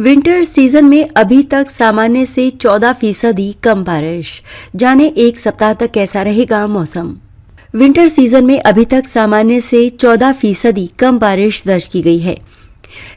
Winter season में अभी तक सामान्य से 14% कम बारिश। जाने एक सप्ताह तक कैसा रहेगा मौसम। विंटर सीजन में अभी तक सामान्य से 14% कम बारिश दर्ज की गई है।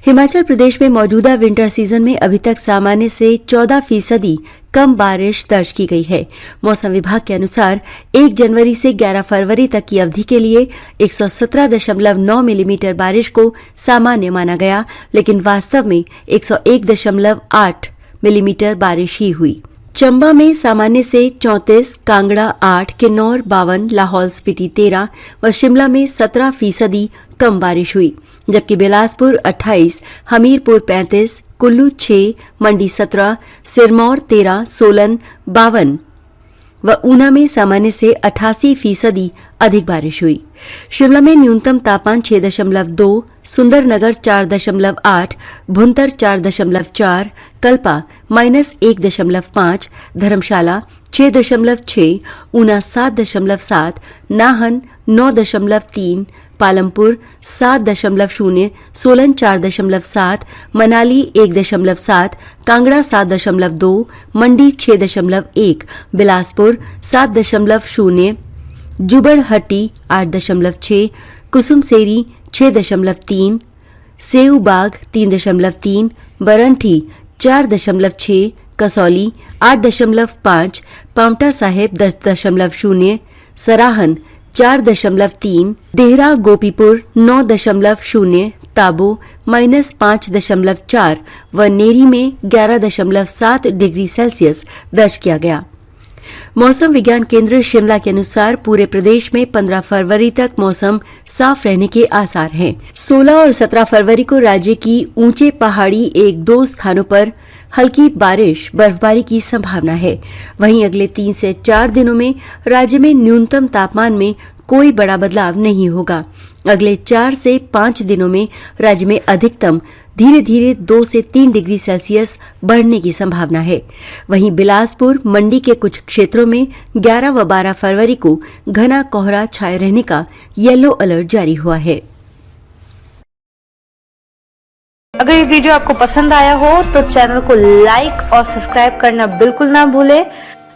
हिमाचल प्रदेश में मौजूदा विंटर सीजन में अभी तक सामान्य से 14% कम बारिश दर्ज की गई है। मौसम विभाग के अनुसार 1 जनवरी से 11 फरवरी तक की अवधि के लिए 117.9 मिलीमीटर बारिश को सामान्य माना गया, लेकिन वास्तव में 101.8 मिलीमीटर बारिश ही हुई। चंबा में सामान्य से 34, कांगड़ा 8, किन्नौर 52, लाहौल स्पीति 13 व शिमला में 17% कम बारिश हुई, जबकि बिलासपुर 28, हमीरपुर 35, कुल्लू 6, मंडी 17, सिरमौर 13, सोलन 52 व ऊना में सामान्य से 88% अधिक बारिश हुई। शिमला में न्यूनतम तापमान 6.2, सुंदरनगर 4.8, भुंतर 4.4, कल्पा -1.5, धर्मशाला 6.6, ऊना 7.7, नाहन 9.3, पालमपुर 7.0, सोलन 4.7, मनाली 1.7, कांगड़ा 7.2, मंडी 6.1, बिलासपुर 7.0, जुबड़हट्टी 8.6, कुसुमसेरी 6.3, सेऊबाग 3.3, बरंठी 4.6, कसौली 8.5, पांवटा साहिब 10.0, सराहन 4.3, देहरा गोपीपुर 9.0, ताबो -5.4 व नेरी में 11.7 डिग्री सेल्सियस दर्ज किया गया। मौसम विज्ञान केंद्र शिमला के अनुसार पूरे प्रदेश में 15 फरवरी तक मौसम साफ रहने के आसार हैं। 16 और 17 फरवरी को राज्य की ऊंचे पहाड़ी 1-2 स्थानों पर हल्की बारिश बर्फबारी की संभावना है। वहीं अगले 3 से 4 दिनों में राज्य में न्यूनतम तापमान में कोई बड़ा बदलाव नहीं होगा। अगले 4 से 5 दिनों में राज्य में अधिकतम धीरे धीरे 2 से 3 डिग्री सेल्सियस बढ़ने की संभावना है। वहीं बिलासपुर, मंडी के कुछ क्षेत्रों में 11 व 12 फरवरी को घना कोहरा छाए रहने का येलो अलर्ट जारी हुआ है। अगर ये वीडियो आपको पसंद आया हो तो चैनल को लाइक और सब्सक्राइब करना बिल्कुल ना भूलें।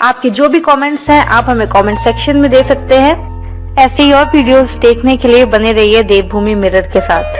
आपके जो भी कमेंट्स हैं आप हमें कमेंट सेक्शन में दे सकते हैं। ऐसे ही और वीडियोस देखने के लिए बने रहिए देवभूमि मिरर के साथ।